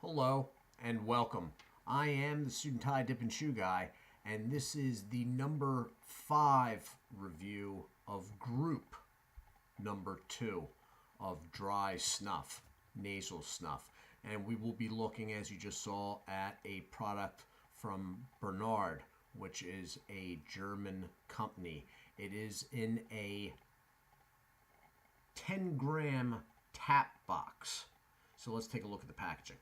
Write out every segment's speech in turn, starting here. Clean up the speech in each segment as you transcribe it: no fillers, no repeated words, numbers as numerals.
Hello and welcome. I am the Suit&Tie Dip&ChewGuy, and this is the number 5 review of group number 2 of dry snuff, nasal snuff. And we will be looking, as you just saw, at a product from Bernard, which is a German company. It is in a 10-gram tap box. So let's take a look at the packaging.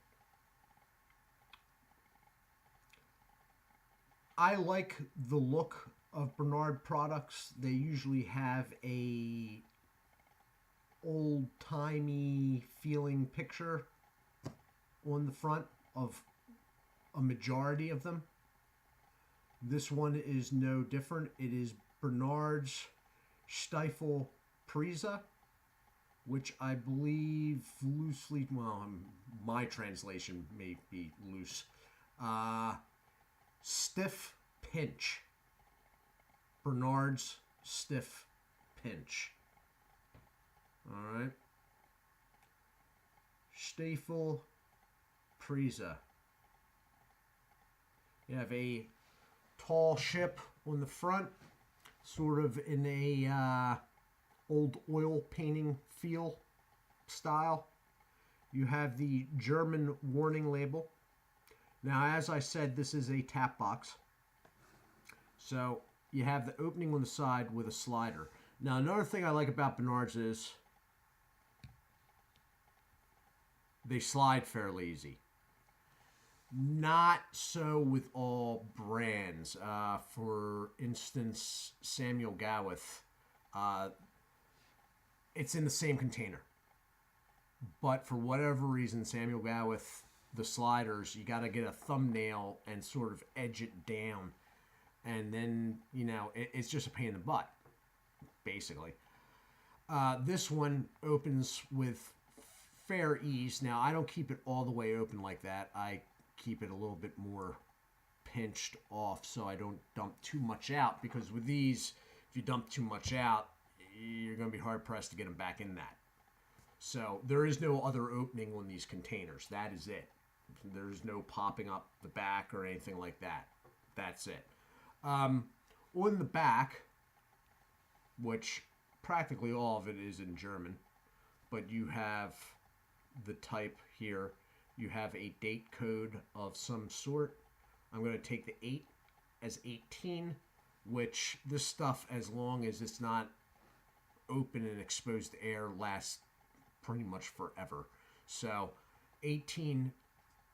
I like the look of Bernard products. They usually have a old-timey feeling picture on the front of a majority of them. This one is no different. It is Bernard's Steife Prise, which I believe loosely, well, my translation may be loose. Stiff Pinch. Bernard's Stiff Pinch. All right. Steife Prise. You have a tall ship on the front, sort of in a old oil painting feel style. You have the German warning label. Now, as I said, this is a tap box. So you have the opening on the side with a slider. Now, another thing I like about Bernard's is they slide fairly easy. Not so with all brands. For instance, Samuel Gawith, it's in the same container. But for whatever reason, Samuel Gawith, the sliders, you got to get a thumbnail and sort of edge it down. And then, it's just a pain in the butt, basically. This one opens with fair ease. Now, I don't keep it all the way open like that. I keep it a little bit more pinched off so I don't dump too much out. Because with these, if you dump too much out, you're going to be hard-pressed to get them back in that. So there is no other opening on these containers. That is it. There's no popping up the back or anything like that. That's it. On the back, which practically all of it is in German, but you have the type here. You have a date code of some sort. I'm going to take the 8 as 18, which this stuff, as long as it's not open and exposed to air, lasts pretty much forever. So 18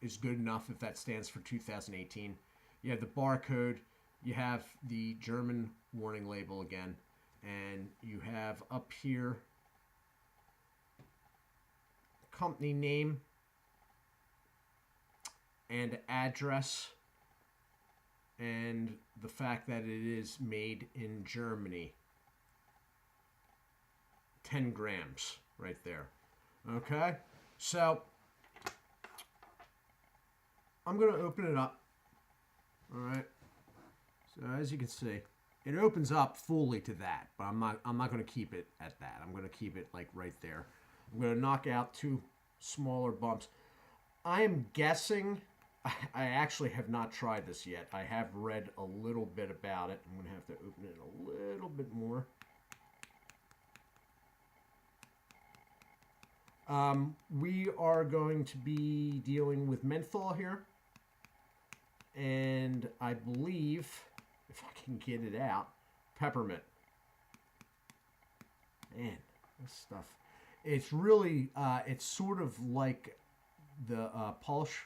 is good enough if that stands for 2018. You have the barcode, you have the German warning label again, and you have up here company name and address, and the fact that it is made in Germany. 10 grams right there. Okay, so I'm going to open it up. All right. So as you can see, it opens up fully to that, but I'm not going to keep it at that. I'm going to keep it like right there. I'm going to knock out 2 smaller bumps. I am guessing, I actually have not tried this yet. I have read a little bit about it. I'm going to have to open it a little bit more. We are going to be dealing with menthol here. And I believe, if I can get it out, peppermint. Man, this stuff. It's really, it's sort of like the Polish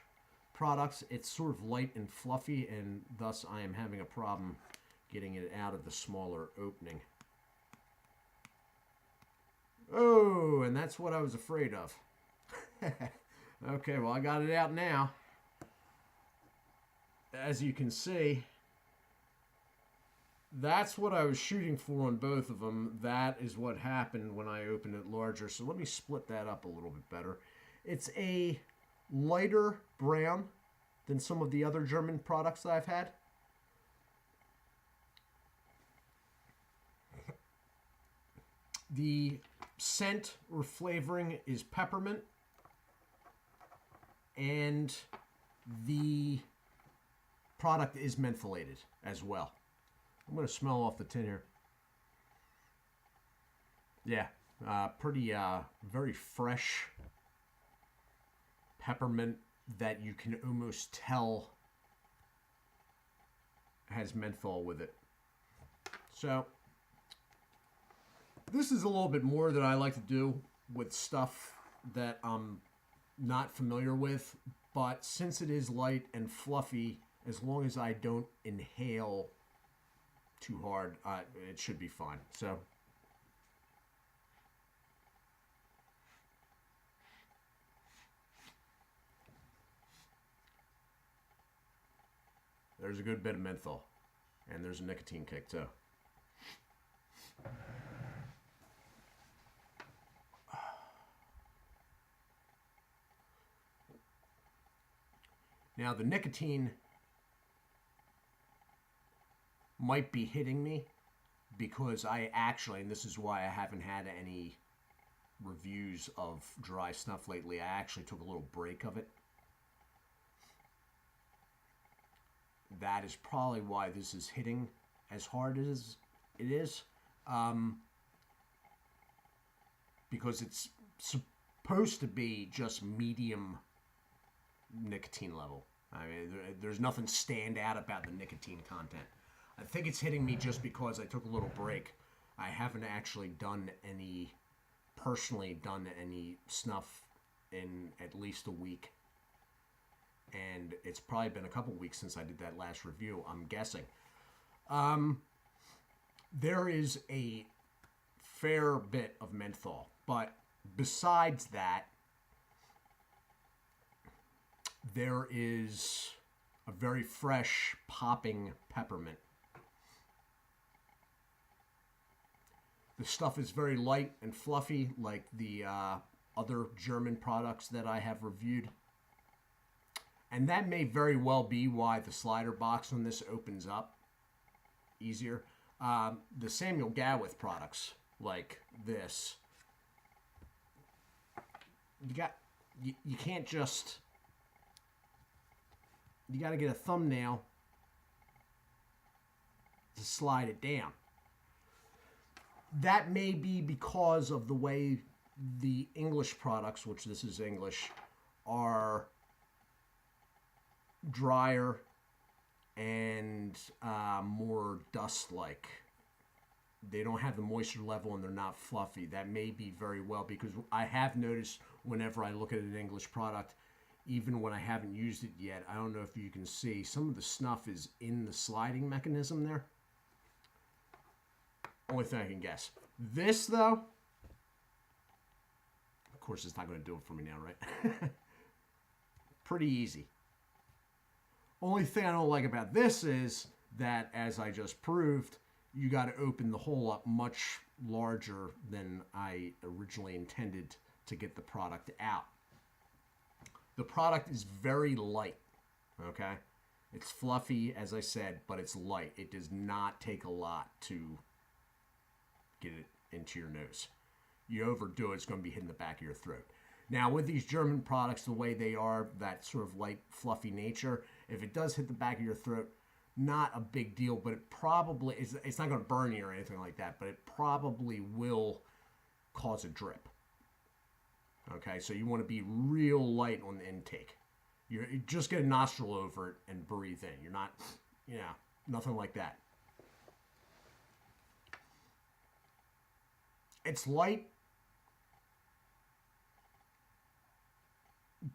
products. It's sort of light and fluffy, and thus I am having a problem getting it out of the smaller opening. Oh, and that's what I was afraid of. Okay, well, I got it out now. As you can see, that's what I was shooting for on both of them. That is what happened when I opened it larger. So let me split that up a little bit better. It's a lighter brown than some of the other German products that I've had. The scent or flavoring is peppermint. and the product is mentholated as well. I'm going to smell off the tin here. Yeah, pretty, very fresh peppermint that you can almost tell has menthol with it. So, this is a little bit more that I like to do with stuff that I'm not familiar with, but since it is light and fluffy, as long as I don't inhale too hard, it should be fine. So, there's a good bit of menthol, and there's a nicotine kick too. Now, the nicotine might be hitting me because I actually, and this is why I haven't had any reviews of dry snuff lately, I actually took a little break of it. That is probably why this is hitting as hard as it is. Because it's supposed to be just medium nicotine level. I mean, there's nothing stand out about the nicotine content. I think it's hitting me just because I took a little break. I haven't actually personally done any snuff in at least a week. And it's probably been a couple weeks since I did that last review, I'm guessing. There is a fair bit of menthol, but besides that, there is a very fresh, popping peppermint. The stuff is very light and fluffy, like the other German products that I have reviewed. And that may very well be why the slider box on this opens up easier. The Samuel Gawith products, like this, you can't just... You got to get a thumbnail to slide it down. That may be because of the way the English products, which this is English, are drier and more dust-like. They don't have the moisture level and they're not fluffy. That may be very well because I have noticed whenever I look at an English product, even when I haven't used it yet, I don't know if you can see, some of the snuff is in the sliding mechanism there. Only thing I can guess. This, though, of course, it's not going to do it for me now, right? Pretty easy. Only thing I don't like about this is that, as I just proved, you got to open the hole up much larger than I originally intended to get the product out. The product is very light, okay? It's fluffy, as I said, but it's light. It does not take a lot to get it into your nose. You overdo it, it's going to be hitting the back of your throat. Now, with these German products, the way they are, that sort of light, fluffy nature, if it does hit the back of your throat, not a big deal, but it probably, it's not going to burn you or anything like that, but it probably will cause a drip. Okay, so you want to be real light on the intake. You just get a nostril over it and breathe in. You're not, nothing like that. It's light,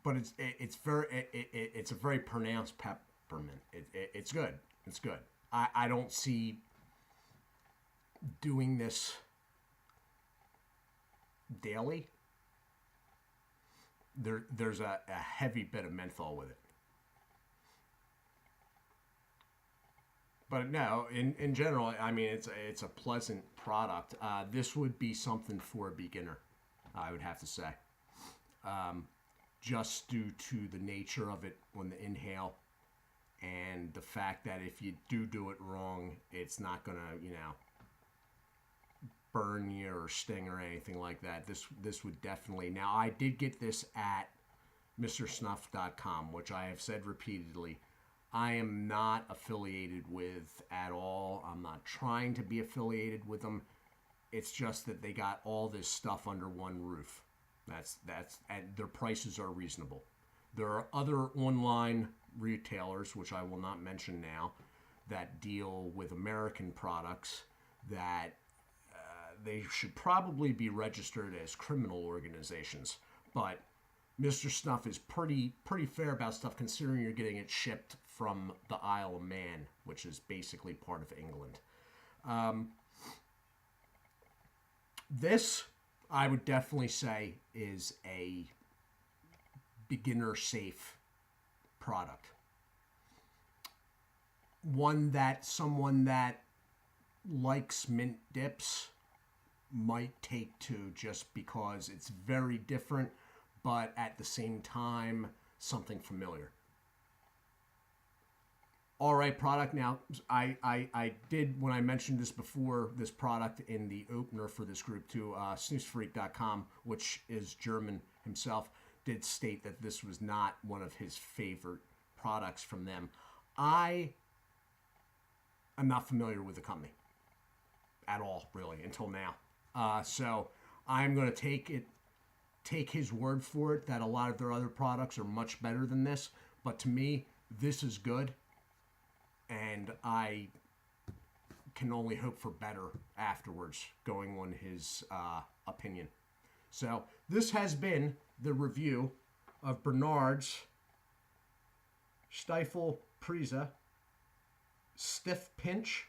but it's a very pronounced peppermint. It's good. It's good. I don't see doing this daily. There's a heavy bit of menthol with it. But no, in general, I mean, it's a pleasant product. This would be something for a beginner, I would have to say. Just due to the nature of it on the inhale and the fact that if you do it wrong, it's not going to, burn you or sting or anything like that. This would definitely... Now, I did get this at MrSnuff.com, which I have said repeatedly, I am not affiliated with at all. I'm not trying to be affiliated with them. It's just that they got all this stuff under one roof. And their prices are reasonable. There are other online retailers, which I will not mention now, that deal with American products that they should probably be registered as criminal organizations. But Mr. Snuff is pretty fair about stuff, considering you're getting it shipped from the Isle of Man, which is basically part of England. This, I would definitely say, is a beginner-safe product. One that someone that likes mint dips might take to, just because it's very different, but at the same time, something familiar. All right, product. Now, I did, when I mentioned this before, this product in the opener for this group to snoozefreak.com, which is German himself, did state that this was not one of his favorite products from them. I am not familiar with the company at all, really, until now. So I'm going to take his word for it that a lot of their other products are much better than this. But to me, this is good. And I can only hope for better afterwards, going on his opinion. So this has been the review of Bernard's Steife Prise Stiff Pinch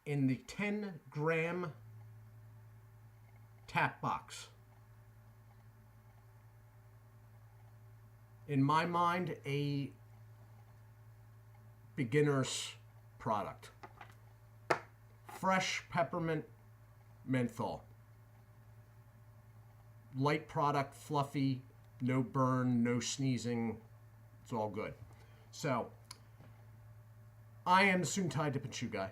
in the 10-gram tap box. In my mind, a beginner's product. Fresh peppermint menthol. Light product, fluffy, no burn, no sneezing. It's all good. So, I am the Suit&Tie Dip&ChewGuy.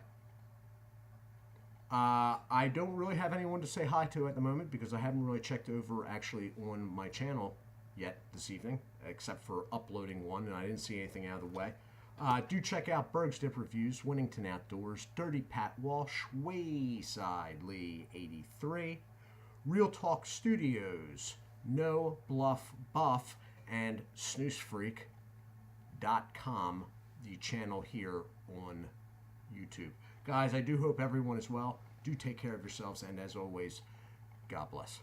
I don't really have anyone to say hi to at the moment because I haven't really checked over actually on my channel yet this evening, except for uploading one, and I didn't see anything out of the way. Do check out Berg's Dip Reviews, Winnington Outdoors, Dirty Pat Walsh, Wayside Lee 83, Real Talk Studios, No Bluff Buff, and snoozefreak.com, the channel here on YouTube. Guys, I do hope everyone is well. Do take care of yourselves, and as always, God bless.